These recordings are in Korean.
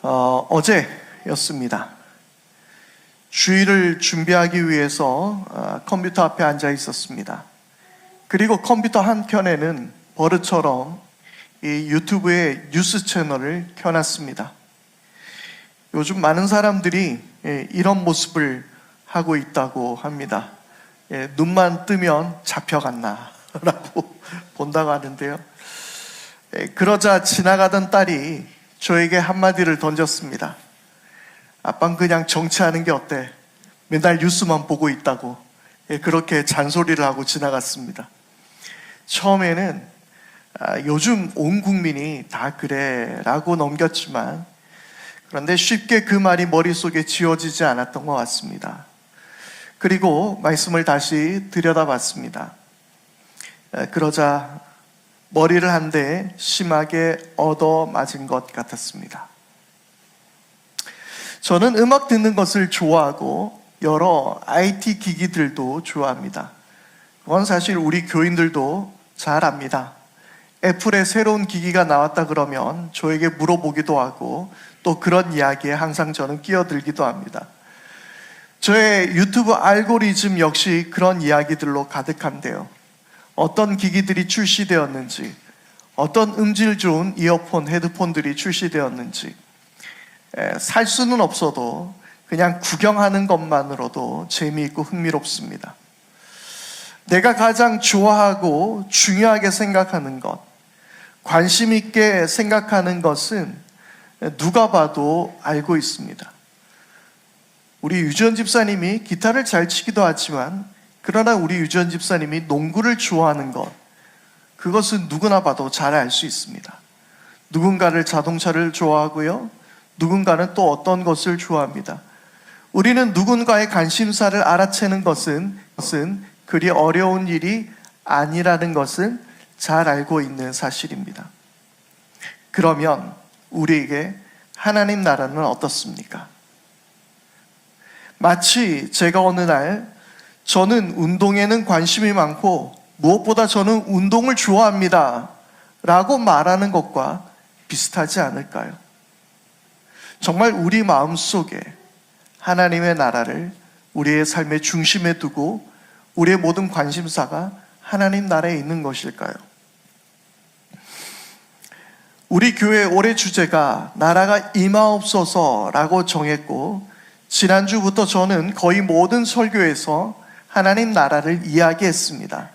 어제였습니다. 주일을 준비하기 위해서 컴퓨터 앞에 앉아 있었습니다. 그리고 컴퓨터 한켠에는 버릇처럼 이 유튜브의 뉴스 채널을 켜놨습니다. 요즘 많은 사람들이 이런 모습을 하고 있다고 합니다. 눈만 뜨면 잡혀갔나 라고 본다고 하는데요. 그러자 지나가던 딸이 저에게 한마디를 던졌습니다. 아빠는 그냥 정치하는 게 어때? 맨날 뉴스만 보고 있다고. 그렇게 잔소리를 하고 지나갔습니다. 처음에는 요즘 온 국민이 다 그래 라고 넘겼지만, 그런데 쉽게 그 말이 머릿속에 지워지지 않았던 것 같습니다. 그리고 말씀을 다시 들여다봤습니다. 그러자 머리를 한 대 심하게 얻어맞은 것 같았습니다. 저는 음악 듣는 것을 좋아하고 여러 IT 기기들도 좋아합니다. 그건 사실 우리 교인들도 잘 압니다. 애플의 새로운 기기가 나왔다 그러면 저에게 물어보기도 하고 또 그런 이야기에 항상 저는 끼어들기도 합니다. 저의 유튜브 알고리즘 역시 그런 이야기들로 가득한데요. 어떤 기기들이 출시되었는지, 어떤 음질 좋은 이어폰, 헤드폰들이 출시되었는지, 살 수는 없어도 그냥 구경하는 것만으로도 재미있고 흥미롭습니다. 내가 가장 좋아하고 중요하게 생각하는 것, 관심 있게 생각하는 것은 누가 봐도 알고 있습니다. 우리 유지원 집사님이 기타를 잘 치기도 하지만, 그러나 우리 유지원 집사님이 농구를 좋아하는 것, 그것은 누구나 봐도 잘 알 수 있습니다. 누군가를 자동차를 좋아하고요, 누군가는 또 어떤 것을 좋아합니다. 우리는 누군가의 관심사를 알아채는 것은 그리 어려운 일이 아니라는 것을 잘 알고 있는 사실입니다. 그러면 우리에게 하나님 나라는 어떻습니까? 마치 제가 어느 날 저는 운동에는 관심이 많고 무엇보다 저는 운동을 좋아합니다 라고 말하는 것과 비슷하지 않을까요? 정말 우리 마음속에 하나님의 나라를 우리의 삶의 중심에 두고 우리의 모든 관심사가 하나님 나라에 있는 것일까요? 우리 교회 올해 주제가 나라가 임하옵소서라고 정했고, 지난주부터 저는 거의 모든 설교에서 하나님 나라를 이야기했습니다.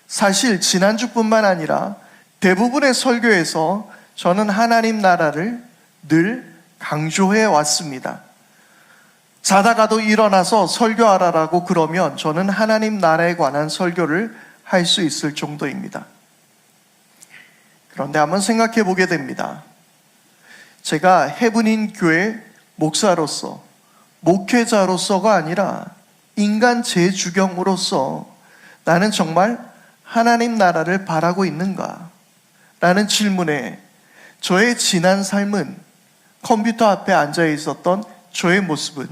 사실 지난주뿐만 아니라 대부분의 설교에서 저는 하나님 나라를 늘 강조해 왔습니다. 자다가도 일어나서 설교하라고 그러면 저는 하나님 나라에 관한 설교를 할 수 있을 정도입니다. 그런데 한번 생각해 보게 됩니다. 제가 해븐인 교회 목사로서, 목회자로서가 아니라 인간 재주경으로서 나는 정말 하나님 나라를 바라고 있는가? 라는 질문에 저의 지난 삶은, 컴퓨터 앞에 앉아 있었던 저의 모습은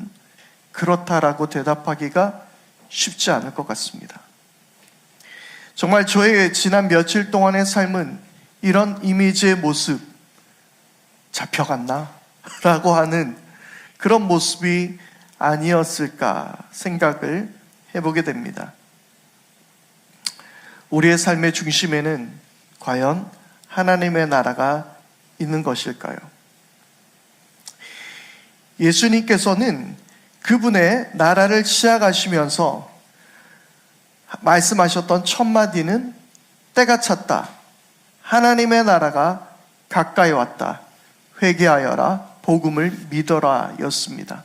그렇다라고 대답하기가 쉽지 않을 것 같습니다. 정말 저의 지난 며칠 동안의 삶은 이런 이미지의 모습, 잡혀갔나? 라고 하는 그런 모습이 아니었을까 생각을 해보게 됩니다. 우리의 삶의 중심에는 과연 하나님의 나라가 있는 것일까요? 예수님께서는 그분의 나라를 시작하시면서 말씀하셨던 첫 마디는 때가 찼다, 하나님의 나라가 가까이 왔다, 회개하여라, 복음을 믿어라 였습니다.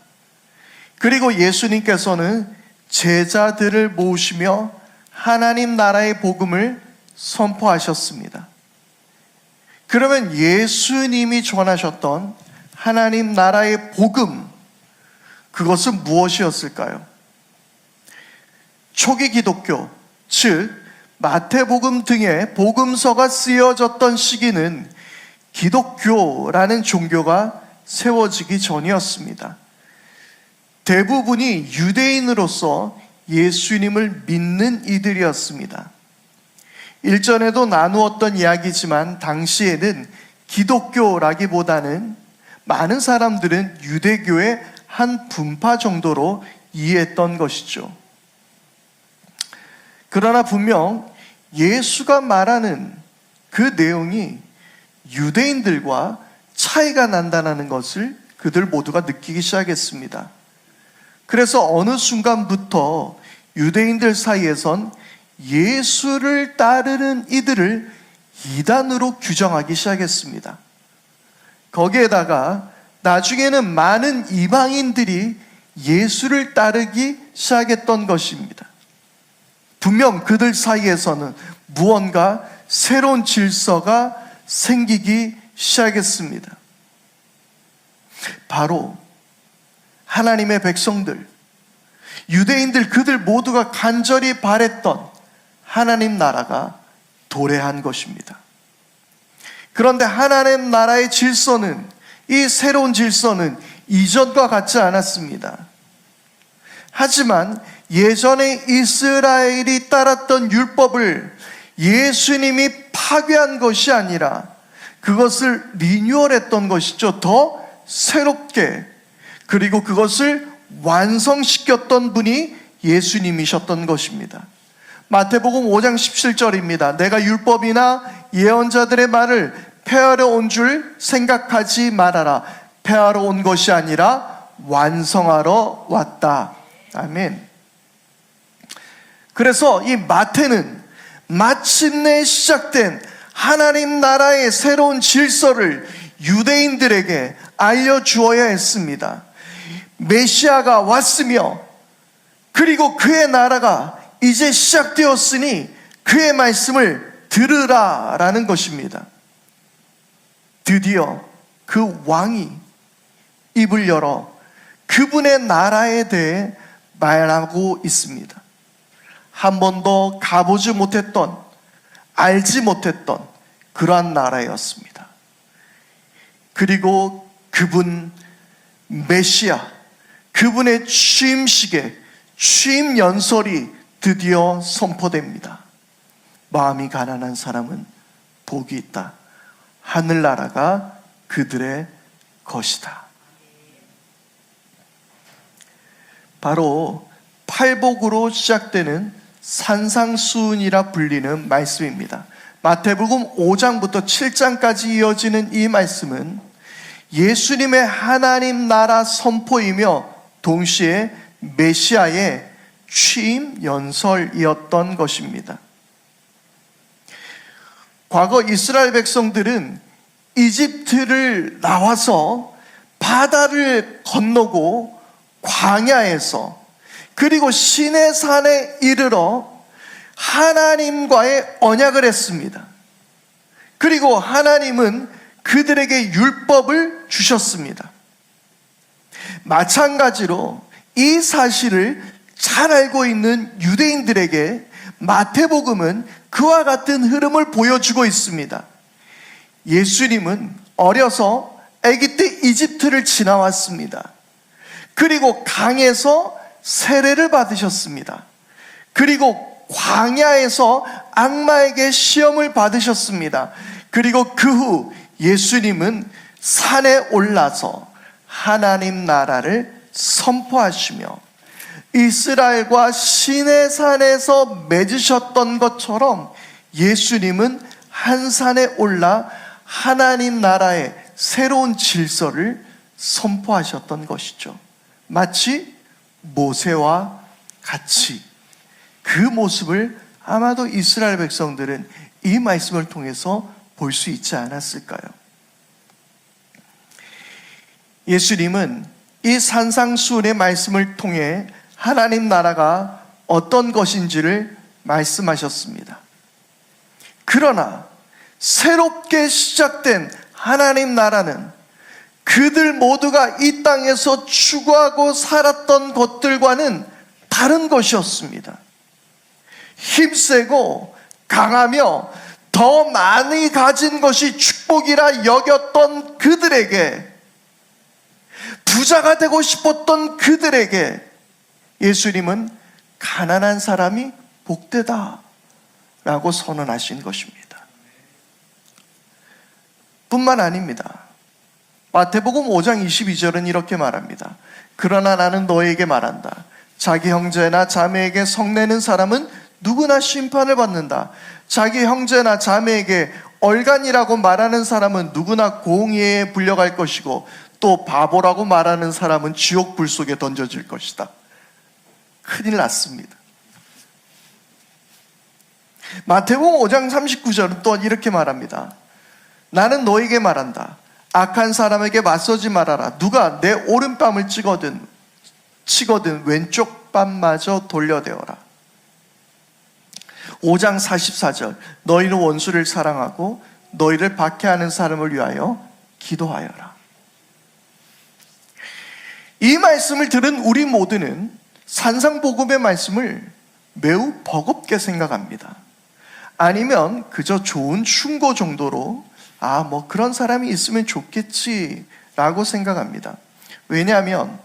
그리고 예수님께서는 제자들을 모으시며 하나님 나라의 복음을 선포하셨습니다. 그러면 예수님이 전하셨던 하나님 나라의 복음, 그것은 무엇이었을까요? 초기 기독교, 즉 마태복음 등의 복음서가 쓰여졌던 시기는 기독교라는 종교가 세워지기 전이었습니다. 대부분이 유대인으로서 예수님을 믿는 이들이었습니다. 일전에도 나누었던 이야기지만 당시에는 기독교라기보다는 많은 사람들은 유대교의 한 분파 정도로 이해했던 것이죠. 그러나 분명 예수가 말하는 그 내용이 유대인들과 차이가 난다는 것을 그들 모두가 느끼기 시작했습니다. 그래서 어느 순간부터 유대인들 사이에선 예수를 따르는 이들을 이단으로 규정하기 시작했습니다. 거기에다가 나중에는 많은 이방인들이 예수를 따르기 시작했던 것입니다. 분명 그들 사이에서는 무언가 새로운 질서가 생기기 시작했습니다. 바로 하나님의 백성들, 유대인들 그들 모두가 간절히 바랬던 하나님 나라가 도래한 것입니다. 그런데 하나님 나라의 질서는, 이 새로운 질서는 이전과 같지 않았습니다. 하지만 예전에 이스라엘이 따랐던 율법을 예수님이 파괴한 것이 아니라 그것을 리뉴얼했던 것이죠. 더 새롭게, 그리고 그것을 완성시켰던 분이 예수님이셨던 것입니다. 마태복음 5장 17절입니다. 내가 율법이나 예언자들의 말을 폐하러 온 줄 생각하지 말아라. 폐하러 온 것이 아니라 완성하러 왔다. 아멘. 그래서 이 마태는 마침내 시작된 하나님 나라의 새로운 질서를 유대인들에게 알려주어야 했습니다. 메시아가 왔으며, 그리고 그의 나라가 이제 시작되었으니 그의 말씀을 들으라라는 것입니다. 드디어 그 왕이 입을 열어 그분의 나라에 대해 말하고 있습니다. 한 번도 가보지 못했던, 알지 못했던 그러한 나라였습니다. 그리고 그분 메시아, 그분의 취임식에 취임 연설이 드디어 선포됩니다. 마음이 가난한 사람은 복이 있다. 하늘나라가 그들의 것이다. 바로 팔복으로 시작되는 산상수훈이라 불리는 말씀입니다. 마태복음 5장부터 7장까지 이어지는 이 말씀은 예수님의 하나님 나라 선포이며 동시에 메시아의 취임 연설이었던 것입니다. 과거 이스라엘 백성들은 이집트를 나와서 바다를 건너고 광야에서, 그리고 시내산에 이르러 하나님과의 언약을 했습니다. 그리고 하나님은 그들에게 율법을 주셨습니다. 마찬가지로 이 사실을 잘 알고 있는 유대인들에게 마태복음은 그와 같은 흐름을 보여주고 있습니다. 예수님은 어려서 아기 때 이집트를 지나왔습니다. 그리고 강에서 세례를 받으셨습니다. 그리고 광야에서 악마에게 시험을 받으셨습니다. 그리고 그 후 예수님은 산에 올라서 하나님 나라를 선포하시며 이스라엘과 시내산에서 맺으셨던 것처럼 예수님은 한 산에 올라 하나님 나라의 새로운 질서를 선포하셨던 것이죠. 마치 모세와 같이 그 모습을 아마도 이스라엘 백성들은 이 말씀을 통해서 볼 수 있지 않았을까요? 예수님은 이 산상수훈의 말씀을 통해 하나님 나라가 어떤 것인지를 말씀하셨습니다. 그러나 새롭게 시작된 하나님 나라는 그들 모두가 이 땅에서 추구하고 살았던 것들과는 다른 것이었습니다. 힘세고 강하며 더 많이 가진 것이 축복이라 여겼던 그들에게, 부자가 되고 싶었던 그들에게 예수님은 가난한 사람이 복되다 라고 선언하신 것입니다. 뿐만 아닙니다. 마태복음 5장 22절은 이렇게 말합니다. 그러나 나는 너에게 말한다. 자기 형제나 자매에게 성내는 사람은 누구나 심판을 받는다. 자기 형제나 자매에게 얼간이라고 말하는 사람은 누구나 공의에 불려갈 것이고 또 바보라고 말하는 사람은 지옥 불 속에 던져질 것이다. 큰일 났습니다. 마태복음 5장 39절은 또 이렇게 말합니다. 나는 너에게 말한다. 악한 사람에게 맞서지 말아라. 누가 내 오른뺨을 치거든 왼쪽 뺨마저 돌려대어라. 5장 44절 너희는 원수를 사랑하고 너희를 박해하는 사람을 위하여 기도하여라. 이 말씀을 들은 우리 모두는 산상복음의 말씀을 매우 버겁게 생각합니다. 아니면 그저 좋은 충고 정도로 뭐 그런 사람이 있으면 좋겠지라고 생각합니다. 왜냐하면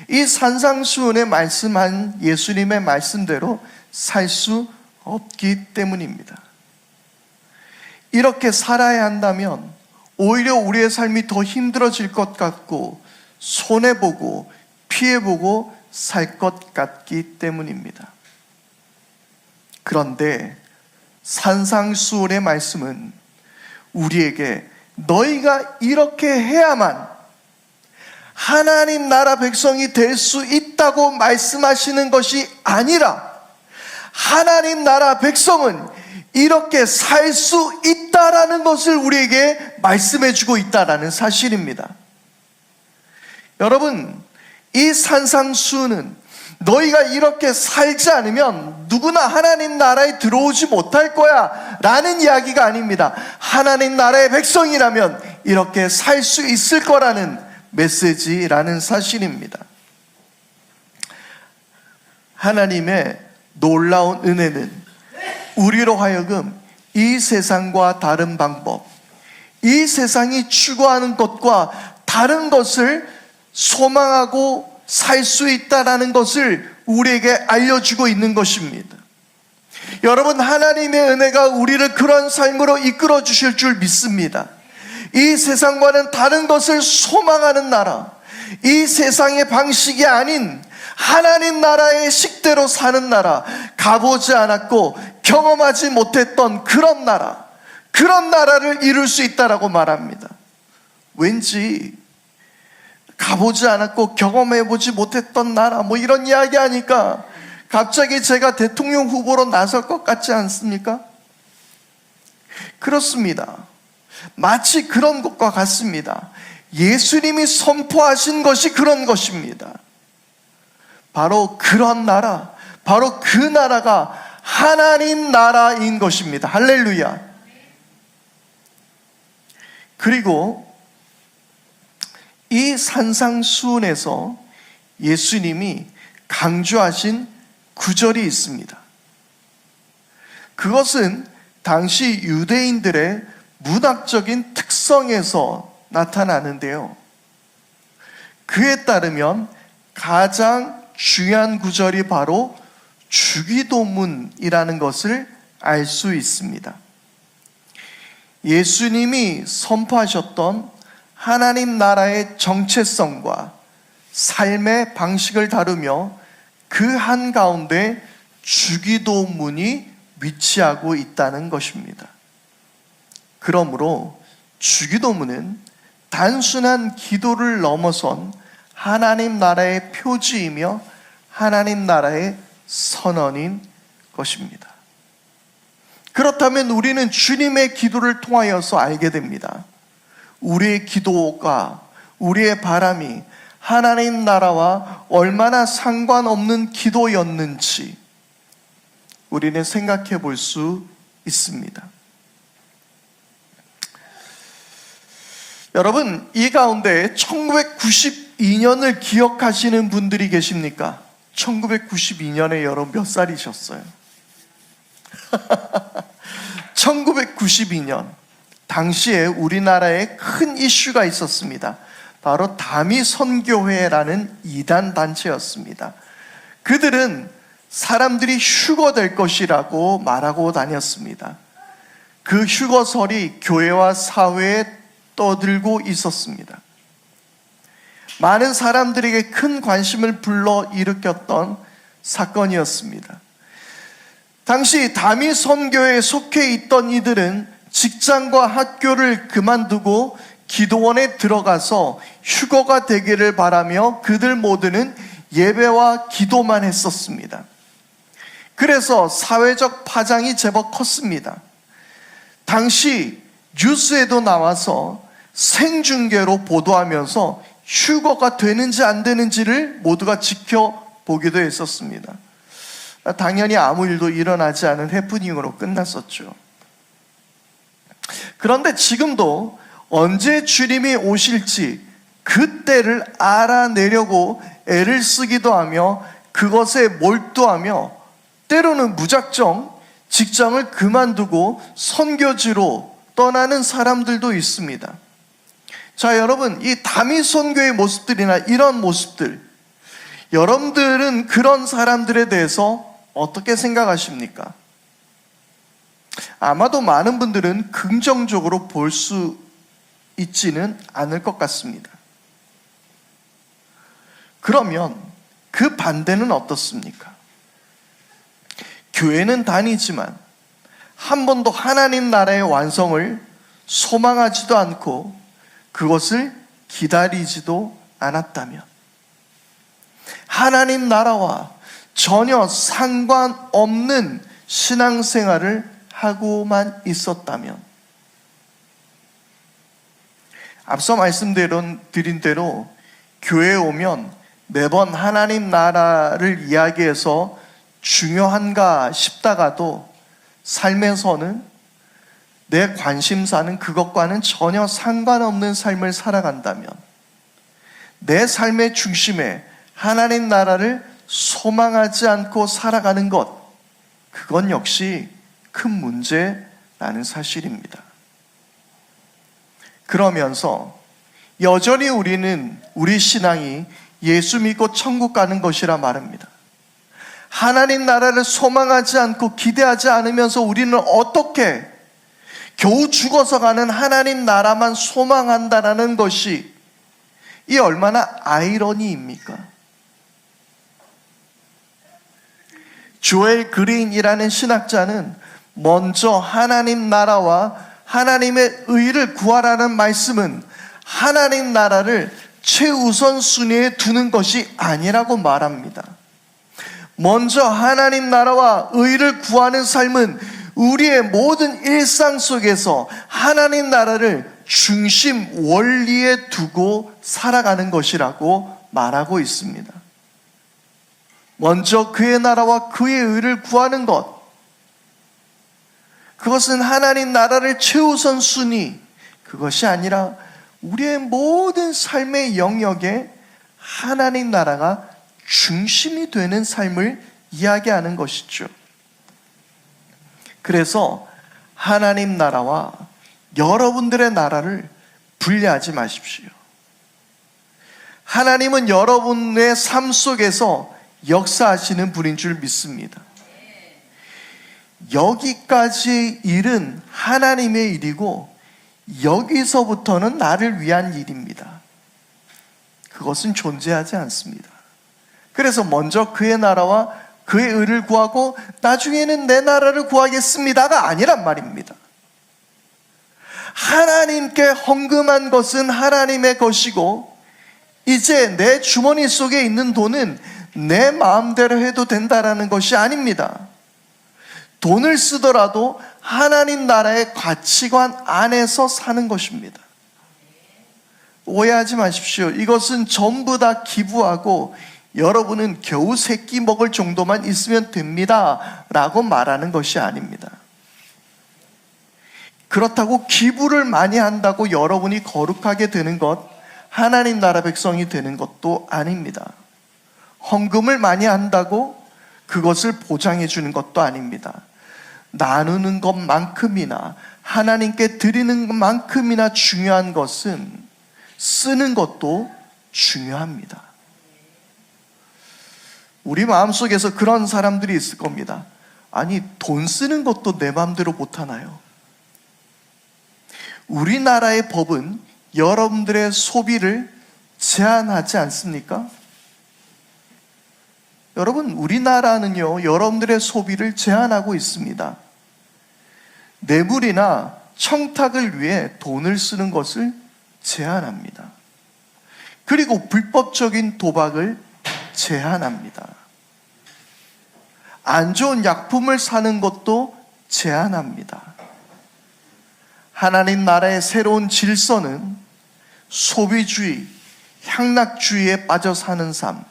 이 산상수훈에 말씀한 예수님의 말씀대로 살 수 없기 때문입니다. 이렇게 살아야 한다면 오히려 우리의 삶이 더 힘들어질 것 같고 손해보고 피해보고 살 것 같기 때문입니다. 그런데 산상수훈의 말씀은 우리에게 너희가 이렇게 해야만 하나님 나라 백성이 될 수 있다고 말씀하시는 것이 아니라 하나님 나라 백성은 이렇게 살 수 있다라는 것을 우리에게 말씀해 주고 있다라는 사실입니다. 여러분, 이 산상수훈은 너희가 이렇게 살지 않으면 누구나 하나님 나라에 들어오지 못할 거야 라는 이야기가 아닙니다. 하나님 나라의 백성이라면 이렇게 살 수 있을 거라는 메시지라는 사실입니다. 하나님의 놀라운 은혜는 우리로 하여금 이 세상과 다른 방법, 이 세상이 추구하는 것과 다른 것을 소망하고 살 수 있다라는 것을 우리에게 알려주고 있는 것입니다. 여러분, 하나님의 은혜가 우리를 그런 삶으로 이끌어 주실 줄 믿습니다. 이 세상과는 다른 것을 소망하는 나라, 이 세상의 방식이 아닌 하나님 나라의 식대로 사는 나라, 가보지 않았고 경험하지 못했던 그런 나라, 그런 나라를 이룰 수 있다라고 말합니다. 왠지 가보지 않았고 경험해보지 못했던 나라, 이런 이야기 하니까 갑자기 제가 대통령 후보로 나설 것 같지 않습니까? 그렇습니다. 마치 그런 것과 같습니다. 예수님이 선포하신 것이 그런 것입니다. 바로 그런 나라, 바로 그 나라가 하나님 나라인 것입니다. 할렐루야. 그리고 이 산상수훈에서 예수님이 강조하신 구절이 있습니다. 그것은 당시 유대인들의 문학적인 특성에서 나타나는데요. 그에 따르면 가장 중요한 구절이 바로 주기도문이라는 것을 알 수 있습니다. 예수님이 선포하셨던 하나님 나라의 정체성과 삶의 방식을 다루며 그 한가운데 주기도문이 위치하고 있다는 것입니다. 그러므로 주기도문은 단순한 기도를 넘어선 하나님 나라의 표지이며 하나님 나라의 선언인 것입니다. 그렇다면 우리는 주님의 기도를 통하여서 알게 됩니다. 우리의 기도가, 우리의 바람이 하나님 나라와 얼마나 상관없는 기도였는지 우리는 생각해 볼 수 있습니다. 여러분, 이 가운데 1992년을 기억하시는 분들이 계십니까? 1992년에 여러분 몇 살이셨어요? 1992년 당시에 우리나라에 큰 이슈가 있었습니다. 바로 다미 선교회라는 이단 단체였습니다. 그들은 사람들이 휴거될 것이라고 말하고 다녔습니다. 그 휴거설이 교회와 사회에 떠들고 있었습니다. 많은 사람들에게 큰 관심을 불러일으켰던 사건이었습니다. 당시 다미 선교에 속해 있던 이들은 직장과 학교를 그만두고 기도원에 들어가서 휴거가 되기를 바라며 그들 모두는 예배와 기도만 했었습니다. 그래서 사회적 파장이 제법 컸습니다. 당시 뉴스에도 나와서 생중계로 보도하면서 휴거가 되는지 안 되는지를 모두가 지켜보기도 했었습니다. 당연히 아무 일도 일어나지 않은 해프닝으로 끝났었죠. 그런데 지금도 언제 주님이 오실지 그때를 알아내려고 애를 쓰기도 하며 그것에 몰두하며 때로는 무작정 직장을 그만두고 선교지로 떠나는 사람들도 있습니다. 자, 여러분, 이 다미 선교의 모습들이나 이런 모습들, 여러분들은 그런 사람들에 대해서 어떻게 생각하십니까? 아마도 많은 분들은 긍정적으로 볼 수 있지는 않을 것 같습니다. 그러면 그 반대는 어떻습니까? 교회는 다니지만 한 번도 하나님 나라의 완성을 소망하지도 않고 그것을 기다리지도 않았다면, 하나님 나라와 전혀 상관없는 신앙생활을 하고만 있었다면, 앞서 말씀드린 대로 교회에 오면 매번 하나님 나라를 이야기해서 중요한가 싶다가도 삶에서는 내 관심사는 그것과는 전혀 상관없는 삶을 살아간다면, 내 삶의 중심에 하나님 나라를 소망하지 않고 살아가는 것, 그건 역시 큰 문제라는 사실입니다. 그러면서 여전히 우리는 우리 신앙이 예수 믿고 천국 가는 것이라 말합니다. 하나님 나라를 소망하지 않고 기대하지 않으면서 우리는 어떻게 겨우 죽어서 가는 하나님 나라만 소망한다라는 것이 이 얼마나 아이러니입니까? 조엘 그린이라는 신학자는 먼저 하나님 나라와 하나님의 의를 구하라는 말씀은 하나님 나라를 최우선 순위에 두는 것이 아니라고 말합니다. 먼저 하나님 나라와 의를 구하는 삶은 우리의 모든 일상 속에서 하나님 나라를 중심 원리에 두고 살아가는 것이라고 말하고 있습니다. 먼저 그의 나라와 그의 의를 구하는 것, 그것은 하나님 나라를 최우선 순위, 그것이 아니라 우리의 모든 삶의 영역에 하나님 나라가 중심이 되는 삶을 이야기하는 것이죠. 그래서 하나님 나라와 여러분들의 나라를 분리하지 마십시오. 하나님은 여러분의 삶 속에서 역사하시는 분인 줄 믿습니다. 여기까지 일은 하나님의 일이고 여기서부터는 나를 위한 일입니다. 그것은 존재하지 않습니다. 그래서 먼저 그의 나라와 그의 의를 구하고 나중에는 내 나라를 구하겠습니다가 아니란 말입니다. 하나님께 헌금한 것은 하나님의 것이고 이제 내 주머니 속에 있는 돈은 내 마음대로 해도 된다라는 것이 아닙니다. 돈을 쓰더라도 하나님 나라의 가치관 안에서 사는 것입니다. 오해하지 마십시오. 이것은 전부 다 기부하고 여러분은 겨우 세 끼 먹을 정도만 있으면 됩니다 라고 말하는 것이 아닙니다. 그렇다고 기부를 많이 한다고 여러분이 거룩하게 되는 것, 하나님 나라 백성이 되는 것도 아닙니다. 헌금을 많이 한다고 그것을 보장해 주는 것도 아닙니다. 나누는 것만큼이나 하나님께 드리는 것만큼이나 중요한 것은 쓰는 것도 중요합니다. 우리 마음속에서 그런 사람들이 있을 겁니다. 아니, 돈 쓰는 것도 내 마음대로 못하나요? 우리나라의 법은 여러분들의 소비를 제한하지 않습니까? 여러분, 우리나라는요, 여러분들의 소비를 제한하고 있습니다. 뇌물이나 청탁을 위해 돈을 쓰는 것을 제한합니다. 그리고 불법적인 도박을 제한합니다. 안 좋은 약품을 사는 것도 제한합니다. 하나님 나라의 새로운 질서는 소비주의, 향락주의에 빠져 사는 삶,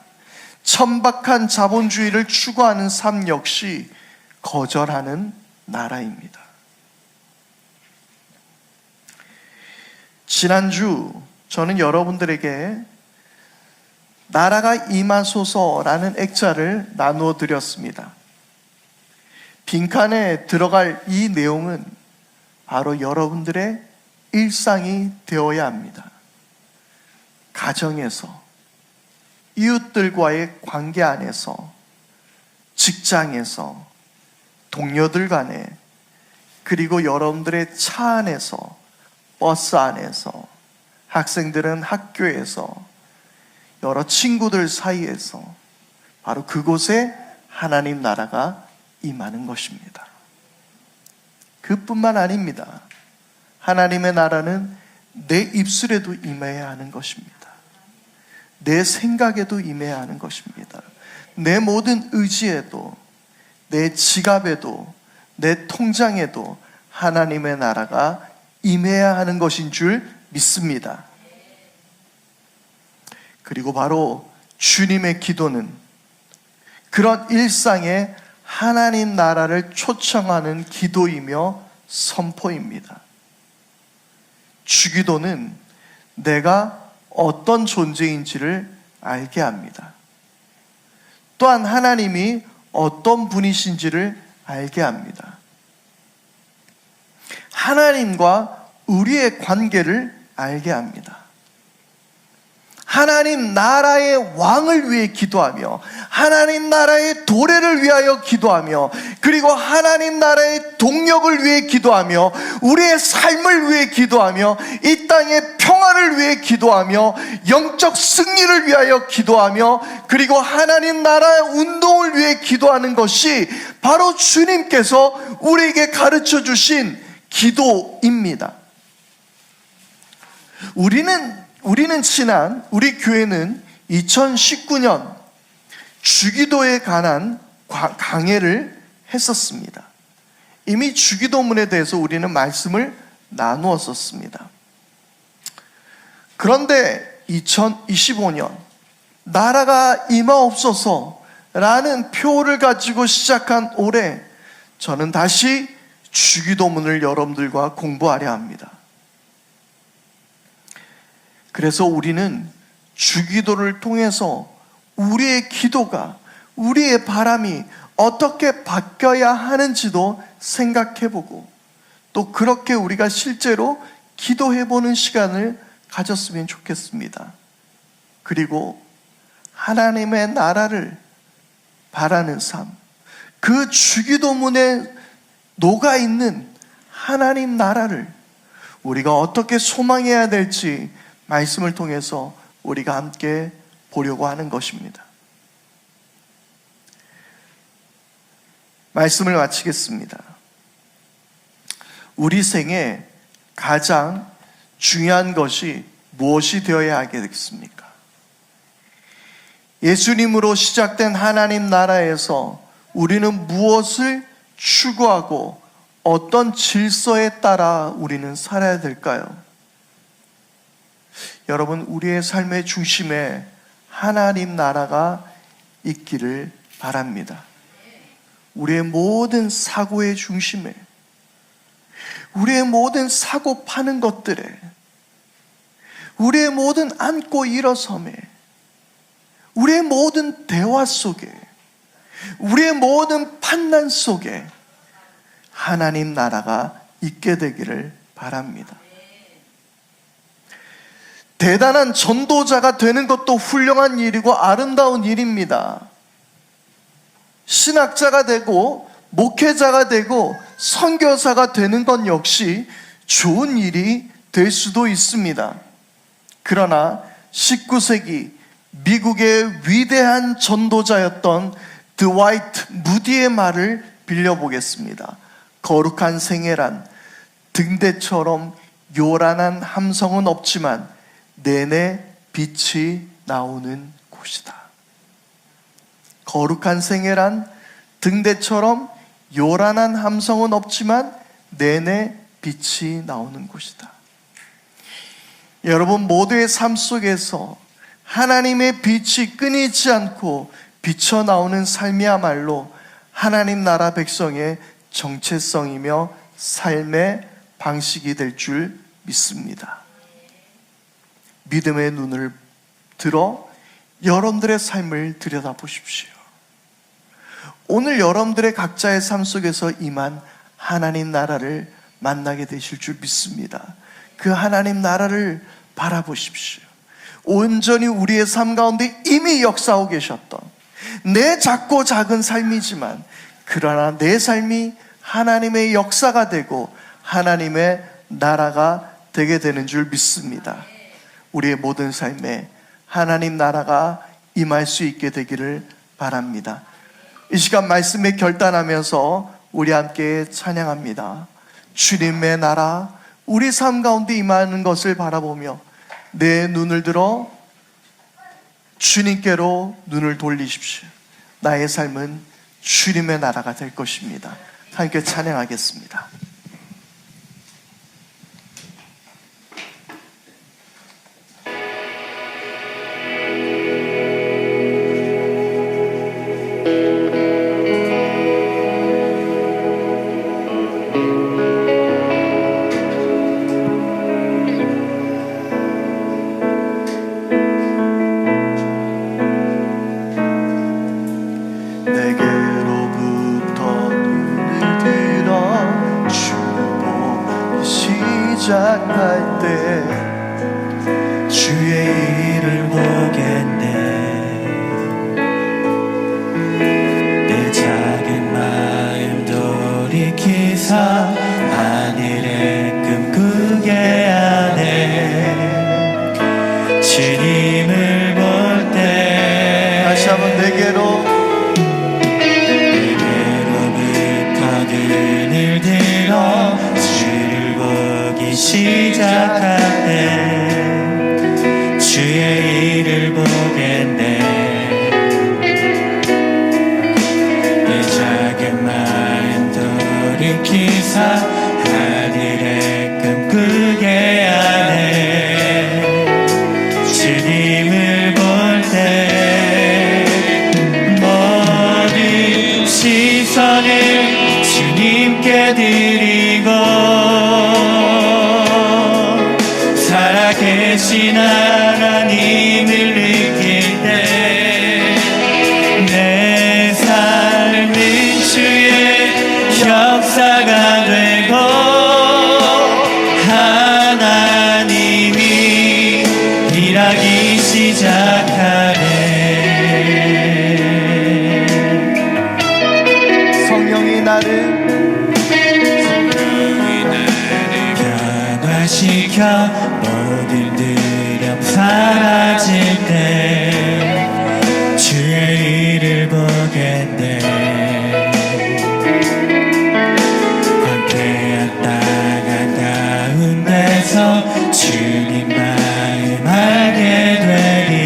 천박한 자본주의를 추구하는 삶 역시 거절하는 나라입니다. 지난주 저는 여러분들에게 나라가 임하소서라는 액자를 나누어 드렸습니다. 빈칸에 들어갈 이 내용은 바로 여러분들의 일상이 되어야 합니다. 가정에서, 이웃들과의 관계 안에서, 직장에서, 동료들 간에, 그리고 여러분들의 차 안에서, 버스 안에서, 학생들은 학교에서, 여러 친구들 사이에서 바로 그곳에 하나님 나라가 임하는 것입니다. 그뿐만 아닙니다. 하나님의 나라는 내 입술에도 임해야 하는 것입니다. 내 생각에도 임해야 하는 것입니다. 내 모든 의지에도, 내 지갑에도, 내 통장에도 하나님의 나라가 임해야 하는 것인 줄 믿습니다. 그리고 바로 주님의 기도는 그런 일상에 하나님 나라를 초청하는 기도이며 선포입니다. 주기도는 내가 어떤 존재인지를 알게 합니다. 또한 하나님이 어떤 분이신지를 알게 합니다. 하나님과 우리의 관계를 알게 합니다. 하나님 나라의 왕을 위해 기도하며, 하나님 나라의 도래를 위하여 기도하며, 그리고 하나님 나라의 동력을 위해 기도하며, 우리의 삶을 위해 기도하며, 이 땅의 평화를 위해 기도하며, 영적 승리를 위하여 기도하며, 그리고 하나님 나라의 운동을 위해 기도하는 것이 바로 주님께서 우리에게 가르쳐 주신 기도입니다. 우리 교회는 2019년 주기도에 관한 강해를 했었습니다. 이미 주기도문에 대해서 우리는 말씀을 나누었었습니다. 그런데 2025년 나라가 임하옵소서라는 표를 가지고 시작한 올해, 저는 다시 주기도문을 여러분들과 공부하려 합니다. 그래서 우리는 주기도를 통해서 우리의 기도가, 우리의 바람이 어떻게 바뀌어야 하는지도 생각해보고, 또 그렇게 우리가 실제로 기도해보는 시간을 가졌으면 좋겠습니다. 그리고 하나님의 나라를 바라는 삶, 그 주기도문에 녹아있는 하나님 나라를 우리가 어떻게 소망해야 될지 말씀을 통해서 우리가 함께 보려고 하는 것입니다. 말씀을 마치겠습니다. 우리 생에 가장 중요한 것이 무엇이 되어야 하겠습니까? 예수님으로 시작된 하나님 나라에서 우리는 무엇을 추구하고 어떤 질서에 따라 우리는 살아야 될까요? 여러분, 우리의 삶의 중심에 하나님 나라가 있기를 바랍니다. 우리의 모든 사고의 중심에, 우리의 모든 사고 파는 것들에, 우리의 모든 앉고 일어섬에, 우리의 모든 대화 속에, 우리의 모든 판단 속에 하나님 나라가 있게 되기를 바랍니다. 대단한 전도자가 되는 것도 훌륭한 일이고 아름다운 일입니다. 신학자가 되고 목회자가 되고 선교사가 되는 것 역시 좋은 일이 될 수도 있습니다. 그러나 19세기 미국의 위대한 전도자였던 드와이트 무디의 말을 빌려보겠습니다. 거룩한 생애란 등대처럼 요란한 함성은 없지만 내내 빛이 나오는 곳이다. 거룩한 생애란 등대처럼 요란한 함성은 없지만 내내 빛이 나오는 곳이다. 여러분 모두의 삶 속에서 하나님의 빛이 끊이지 않고 비쳐나오는 삶이야말로 하나님 나라 백성의 정체성이며 삶의 방식이 될 줄 믿습니다. 믿음의 눈을 들어 여러분들의 삶을 들여다보십시오. 오늘 여러분들의 각자의 삶 속에서 임한 하나님 나라를 만나게 되실 줄 믿습니다. 그 하나님 나라를 바라보십시오. 온전히 우리의 삶 가운데 이미 역사하고 계셨던 내 작고 작은 삶이지만 그러나 내 삶이 하나님의 역사가 되고 하나님의 나라가 되게 되는 줄 믿습니다. 우리의 모든 삶에 하나님 나라가 임할 수 있게 되기를 바랍니다. 이 시간 말씀에 결단하면서 우리 함께 찬양합니다. 주님의 나라 우리 삶 가운데 임하는 것을 바라보며 내 눈을 들어 주님께로 눈을 돌리십시오. 나의 삶은 주님의 나라가 될 것입니다. 함께 찬양하겠습니다. 시작할 때 주의 일을 보겠네. 내 작은 마음 돌이키사 하늘의 꿈꾸게 하네. 주님을 볼 때 다시 한번 내게로부터 눈을 들어 시작할 때 주의 일을 보겠네. 내 작은 마음 돌이키사 하늘의 꿈꾸게 하네. 주님을 볼 때 모든 시선을 주님께 드리고 살아계신 하나님을 느낄 때 내 삶은 주의 역사가 되고 하나님이 일하기 시작하네. 성령이 나를 변화시켜 모든 두려움 사라질 때 주의 일을 보겠네. 황폐했다간 가운데서 주님 마음 알게 되리.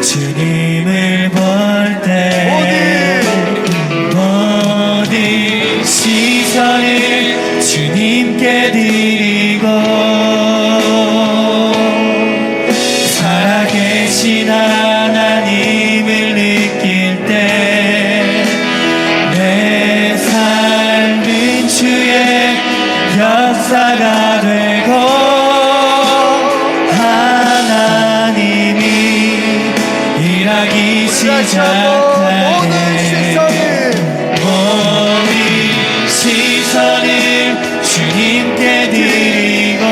주님을 볼 때 모든 시선을 주님께 드리고 살아계신 하나님을 느낄 때 내 삶은 주의 역사가 되고 하나님이 일하기 시작하네. 모든 시선을 주님께 드리고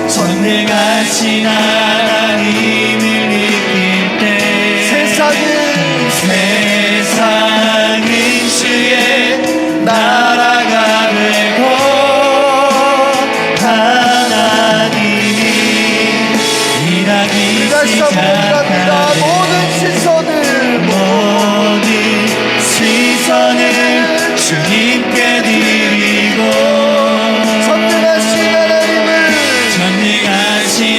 전능하신 하나님을 느낄 때 세상은 주의 나라가 되고 하나님이 다시 한번 고백합니다. 모든 시선을 모든 시선을 주님께 드리고 전능하신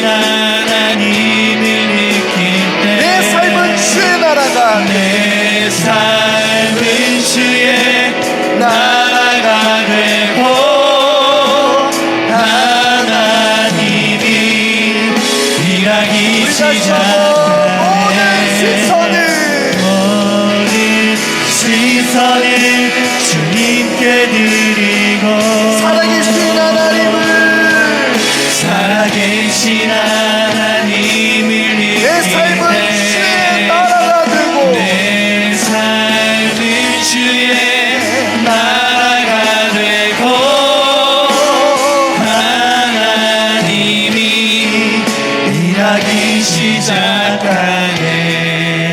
하나님을 느낄 때 내 삶은 주의 나라가 내 삶은 주의 나라가 되고 하나님이 일하기 모든 시선을 모든 시선을 주님께 드리고 살아계신 하나님을 살아계신 하나님을 내 삶은 느낄 주의 때 나라가 되고 내 삶은 주의 나라가 되고 하나님이 일하기 시작하네.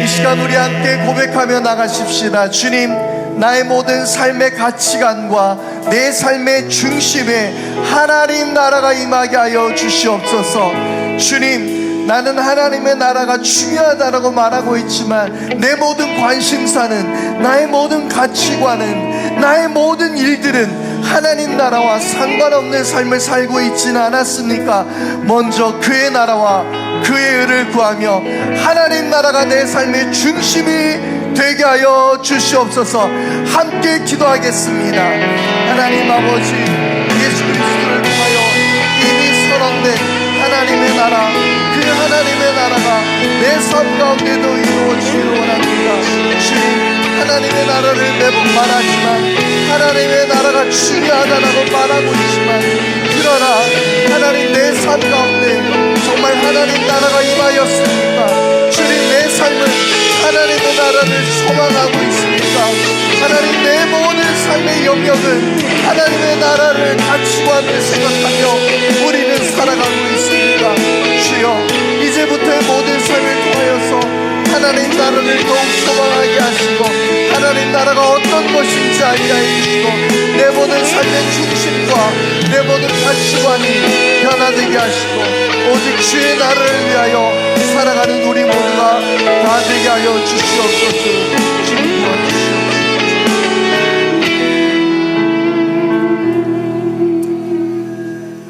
이 시간 우리 함께 고백하며 나가십시다. 주님, 나의 모든 삶의 가치관과 내 삶의 중심에 하나님 나라가 임하게 하여 주시옵소서. 주님, 나는 하나님의 나라가 중요하다라고 말하고 있지만 내 모든 관심사는, 나의 모든 가치관은, 나의 모든 일들은 하나님 나라와 상관없는 삶을 살고 있지는 않았습니까? 먼저 그의 나라와 그의 의를 구하며 하나님 나라가 내 삶의 중심이 되게 하여 주시옵소서. 함께 기도하겠습니다. 하나님 아버지, 예수 그리스도를 통하여 이미 선언된 하나님의 나라, 그 하나님의 나라가 내 삶 가운데도 이루어지기를 원합니다. 주님, 하나님의 나라를 매번 말하지만 하나님의 나라가 중요하다라고 말하고 있지만, 그러나 하나님 내 삶 가운데 정말 하나님 나라가 임하였습니까? 주님, 내 삶은 하나님의 나라를 소망하고 있습니까? 하나님, 내 모든 삶의 영역은 하나님의 나라를 가치관을 생각하며 우리는 살아가고 있습니까? 주여, 이제부터의 모든 삶을 통하여서 하나님 나라를 더욱 소망하게 하시고 하나님 나라가 어떤 것인지 알게 해주시고 내 모든 삶의 중심과 내 모든 가치관이 변화되게 하시고 오직 주의 나라를 위하여 살아가는 우리 모두가 다 되게 하여 주시옵소서. 주님 도와주시옵소서.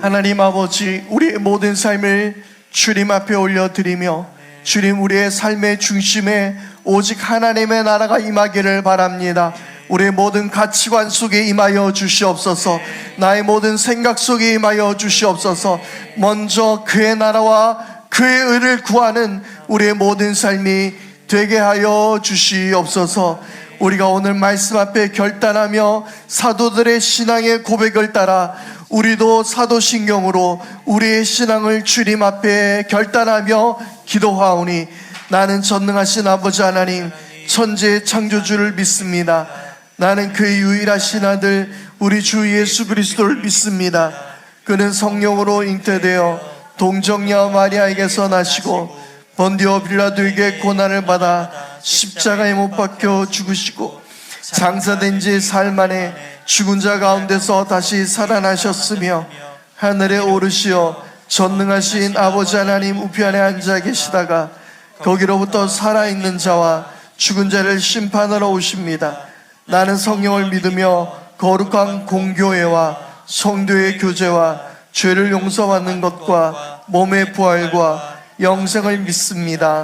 하나님 아버지, 우리의 모든 삶을 주님 앞에 올려드리며 주님, 우리의 삶의 중심에 오직 하나님의 나라가 임하기를 바랍니다. 우리의 모든 가치관 속에 임하여 주시옵소서. 나의 모든 생각 속에 임하여 주시옵소서. 먼저 그의 나라와 그의 의를 구하는 우리의 모든 삶이 되게 하여 주시옵소서. 우리가 오늘 말씀 앞에 결단하며 사도들의 신앙의 고백을 따라 우리도 사도신경으로 우리의 신앙을 주님 앞에 결단하며 기도하오니, 나는 전능하신 아버지 하나님, 천지의 창조주를 믿습니다. 나는 그의 유일하신 아들 우리 주 예수 그리스도를 믿습니다. 그는 성령으로 잉태되어 동정녀 마리아에게서 나시고 번디오 빌라도에게 고난을 받아 십자가에 못 박혀 죽으시고 장사된 지 사흘 만에 죽은 자 가운데서 다시 살아나셨으며 하늘에 오르시어 전능하신 아버지 하나님 우편에 앉아 계시다가 거기로부터 살아있는 자와 죽은 자를 심판하러 오십니다. 나는 성령을 믿으며 거룩한 공교회와 성도의 교제와 죄를 용서받는 것과 몸의 부활과 영생을 믿습니다.